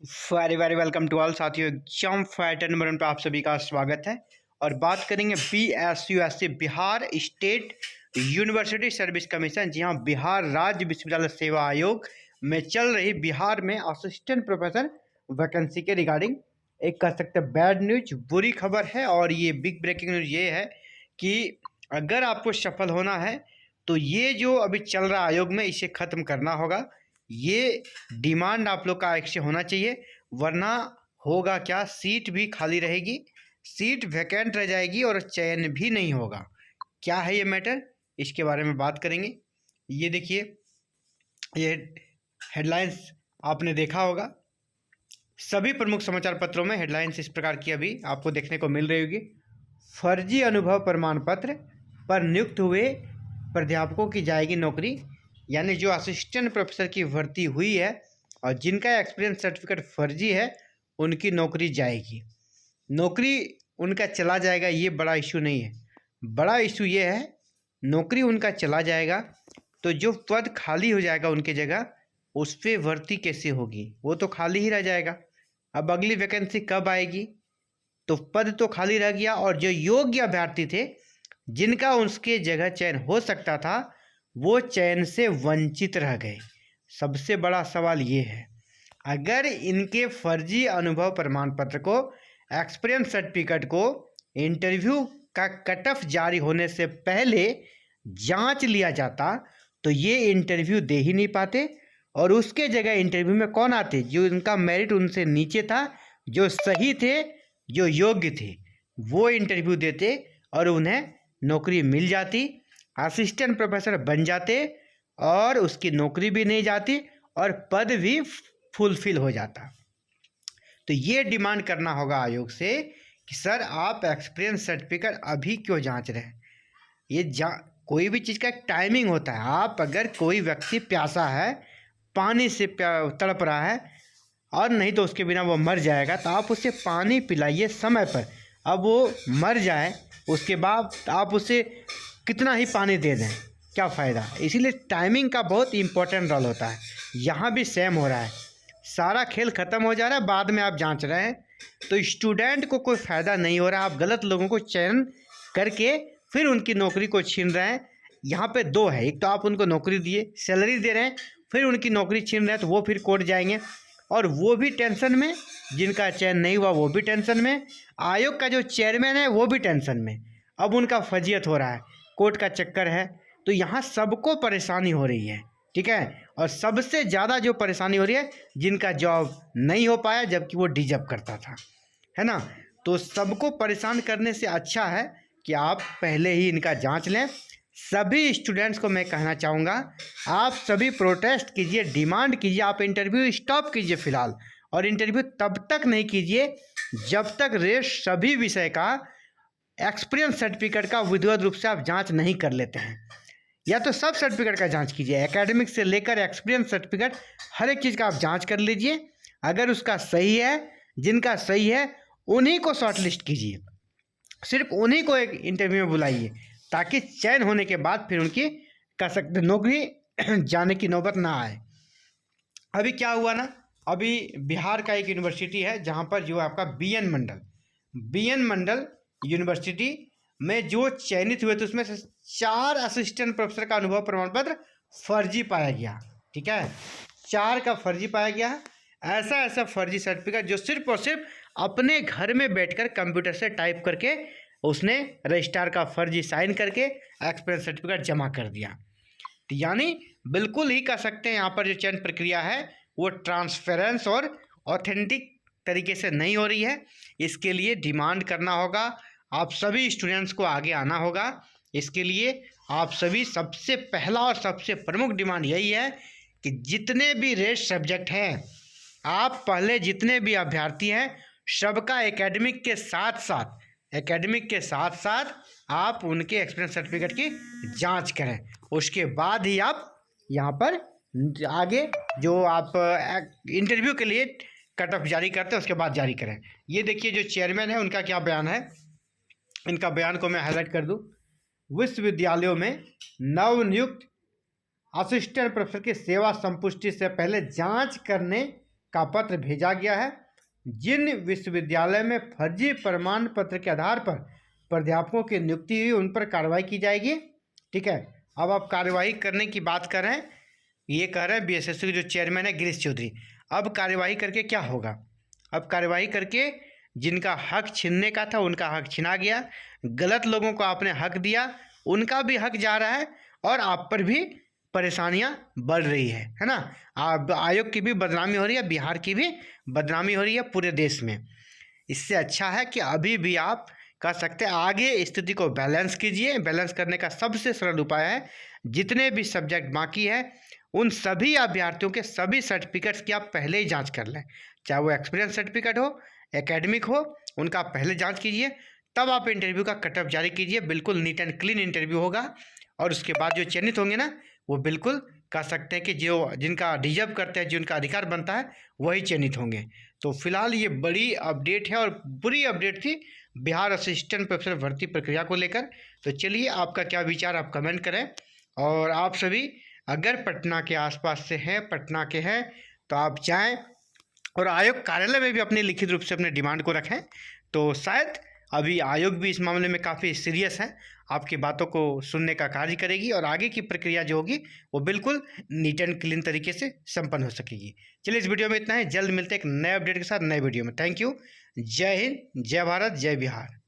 Very very welcome to all साथियों। Exam fighter number 1 पर आप सभी का स्वागत है और बात करेंगे BSUSC Bihar state university service commission. जी हाँ, बिहार राज्य विश्वविद्यालय सेवा आयोग में चल रही बिहार में असिस्टेंट प्रोफेसर वैकेंसी के रिगार्डिंग एक कह सकते हैं बैड न्यूज, बुरी खबर है। और ये बिग ब्रेकिंग न्यूज ये है कि अगर आपको सफल होना है तो ये जो अभी चल रहा आयोग में इसे ख़त्म करना होगा। ये डिमांड आप लोग का एक से होना चाहिए, वरना होगा क्या, सीट भी खाली रहेगी, सीट वैकेंट रह जाएगी और चयन भी नहीं होगा। क्या है ये मैटर, इसके बारे में बात करेंगे। ये देखिए, ये हेडलाइंस आपने देखा होगा, सभी प्रमुख समाचार पत्रों में हेडलाइंस इस प्रकार की अभी आपको देखने को मिल रही होगी। फर्जी अनुभव प्रमाण पत्र पर नियुक्त हुए प्राध्यापकों की जाएगी नौकरी। यानी जो असिस्टेंट प्रोफेसर की भर्ती हुई है और जिनका एक्सपीरियंस सर्टिफिकेट फर्जी है उनकी नौकरी जाएगी। नौकरी उनका चला जाएगा, ये बड़ा इशू नहीं है। बड़ा इशू ये है नौकरी उनका चला जाएगा तो जो पद खाली हो जाएगा उनकी जगह, उस पर भर्ती कैसे होगी, वो तो खाली ही रह जाएगा। अब अगली वैकेंसी कब आएगी, तो पद तो खाली रह गया और जो योग्य अभ्यर्थी थे जिनका उसके जगह चयन हो सकता था वो चयन से वंचित रह गए। सबसे बड़ा सवाल ये है, अगर इनके फर्जी अनुभव प्रमाण पत्र को, एक्सपीरियंस सर्टिफिकेट को इंटरव्यू का कट ऑफ जारी होने से पहले जांच लिया जाता तो ये इंटरव्यू दे ही नहीं पाते और उसके जगह इंटरव्यू में कौन आते, जो इनका मेरिट उनसे नीचे था, जो सही थे, जो योग्य थे, वो इंटरव्यू देते और उन्हें नौकरी मिल जाती, असिस्टेंट प्रोफेसर बन जाते और उसकी नौकरी भी नहीं जाती और पद भी फुलफिल हो जाता। तो ये डिमांड करना होगा आयोग से कि सर आप एक्सपीरियंस सर्टिफिकेट अभी क्यों जांच रहे हैं। ये कोई भी चीज़ का एक टाइमिंग होता है। आप अगर कोई व्यक्ति प्यासा है, पानी से तड़प रहा है और नहीं तो उसके बिना वो मर जाएगा, तो आप उसे पानी पिलाइए समय पर। अब वो मर जाए उसके बाद आप उसे कितना ही पानी दे दें, क्या फ़ायदा। इसीलिए टाइमिंग का बहुत इंपॉर्टेंट रोल होता है। यहाँ भी सेम हो रहा है, सारा खेल ख़त्म हो जा रहा है, बाद में आप जांच रहे हैं तो स्टूडेंट को कोई फ़ायदा नहीं हो रहा। आप गलत लोगों को चयन करके फिर उनकी नौकरी को छीन रहे हैं। यहाँ पे दो है, एक तो आप उनको नौकरी दिए, सैलरी दे रहे हैं, फिर उनकी नौकरी छीन रहे हैं तो वो फिर कोर्ट जाएंगे और वो भी टेंशन में, जिनका चयन नहीं हुआ वो भी टेंशन में, आयोग का जो चेयरमैन है वो भी टेंशन में। अब उनका फजीयत हो रहा है, कोर्ट का चक्कर है, तो यहाँ सबको परेशानी हो रही है, ठीक है। और सबसे ज़्यादा जो परेशानी हो रही है जिनका जॉब नहीं हो पाया जबकि वो डिजर्व करता था, है ना। तो सबको परेशान करने से अच्छा है कि आप पहले ही इनका जांच लें। सभी स्टूडेंट्स को मैं कहना चाहूँगा, आप सभी प्रोटेस्ट कीजिए, डिमांड कीजिए, आप इंटरव्यू स्टॉप कीजिए फ़िलहाल। और इंटरव्यू तब तक नहीं कीजिए जब तक रेस्ट सभी विषय का एक्सपीरियंस सर्टिफिकेट का विधिवत रूप से आप जांच नहीं कर लेते हैं। या तो सब सर्टिफिकेट का जांच कीजिए, एकेडमिक से लेकर एक्सपीरियंस सर्टिफिकेट हर एक चीज़ का आप जांच कर लीजिए। अगर उसका सही है, जिनका सही है उन्हीं को शॉर्टलिस्ट कीजिए, सिर्फ उन्हीं को एक इंटरव्यू में बुलाइए ताकि चयन होने के बाद फिर उनकी कह सकते नौकरी जाने की नौबत ना आए। अभी क्या हुआ ना, अभी बिहार का एक यूनिवर्सिटी है जहाँ पर जो आपका BN मंडल यूनिवर्सिटी में जो चयनित हुए थे उसमें से 4 असिस्टेंट प्रोफेसर का अनुभव प्रमाण पत्र फर्जी पाया गया, ठीक है। 4 का फर्जी पाया गया है। ऐसा फर्जी सर्टिफिकेट जो सिर्फ और सिर्फ अपने घर में बैठकर कंप्यूटर से टाइप करके उसने रजिस्ट्रार का फर्जी साइन करके एक्सपीरियंस सर्टिफिकेट जमा कर दिया। तो यानी बिल्कुल ही कह सकते हैं यहाँ पर जो चयन प्रक्रिया है वो ट्रांसपेरेंस और ऑथेंटिक तरीके से नहीं हो रही है। इसके लिए डिमांड करना होगा, आप सभी स्टूडेंट्स को आगे आना होगा। इसके लिए आप सभी, सबसे पहला और सबसे प्रमुख डिमांड यही है कि जितने भी रेस्ट सब्जेक्ट हैं, आप पहले जितने भी अभ्यर्थी हैं सबका एकेडमिक के साथ साथ आप उनके एक्सपीरियंस सर्टिफिकेट की जांच करें। उसके बाद ही आप यहाँ पर आगे जो आप इंटरव्यू के लिए कट ऑफ जारी करते हैं उसके बाद जारी करें। ये देखिए जो चेयरमैन है उनका क्या बयान है, इनका बयान को मैं हाईलाइट कर दूं। विश्वविद्यालयों में नवनियुक्त असिस्टेंट प्रोफेसर की सेवा संपुष्टि से पहले जांच करने का पत्र भेजा गया है। जिन विश्वविद्यालय में फर्जी प्रमाण पत्र के आधार पर प्राध्यापकों की नियुक्ति हुई उन पर कार्रवाई की जाएगी। ठीक है, अब आप कार्रवाई करने की बात कर रहे हैं, ये कह रहे हैं बीएसएससी के जो चेयरमैन है गिरीश चौधरी। अब कार्रवाई करके क्या होगा? अब कार्रवाई करके जिनका हक छीनने का था उनका हक छीना गया, गलत लोगों को आपने हक दिया उनका भी हक जा रहा है, और आप पर भी परेशानियां बढ़ रही है ना। आप आयोग की भी बदनामी हो रही है, बिहार की भी बदनामी हो रही है पूरे देश में। इससे अच्छा है कि अभी भी आप कर सकते हैं, आगे स्थिति को बैलेंस कीजिए। बैलेंस करने का सबसे सरल उपाय है जितने भी सब्जेक्ट बाकी है उन सभी अभ्यर्थियों के सभी सर्टिफिकेट्स की आप पहले ही जांच कर लें, चाहे वो एक्सपीरियंस सर्टिफिकेट हो, एकेडमिक हो, उनका पहले जांच कीजिए, तब आप इंटरव्यू का कटअप जारी कीजिए। बिल्कुल नीट एंड क्लीन इंटरव्यू होगा, और उसके बाद जो चयनित होंगे ना वो बिल्कुल कह सकते हैं कि जो जिनका डिजर्व करते हैं, जिनका अधिकार बनता है वही चयनित होंगे। तो फिलहाल ये बड़ी अपडेट है और बुरी अपडेट थी बिहार असिस्टेंट प्रोफेसर भर्ती प्रक्रिया को लेकर। तो चलिए आपका क्या विचार आप कमेंट करें, और आप सभी अगर पटना के आसपास से हैं, पटना के हैं, तो आप जाएं और आयोग कार्यालय में भी अपने लिखित रूप से अपने डिमांड को रखें। तो शायद अभी आयोग भी इस मामले में काफ़ी सीरियस है, आपकी बातों को सुनने का कार्य करेगी, और आगे की प्रक्रिया जो होगी वो बिल्कुल नीट एंड क्लीन तरीके से संपन्न हो सकेगी। चलिए इस वीडियो में इतना है, जल्द मिलते हैं एक नए अपडेट के साथ नए वीडियो में। थैंक यू, जय हिंद, जय भारत, जय बिहार।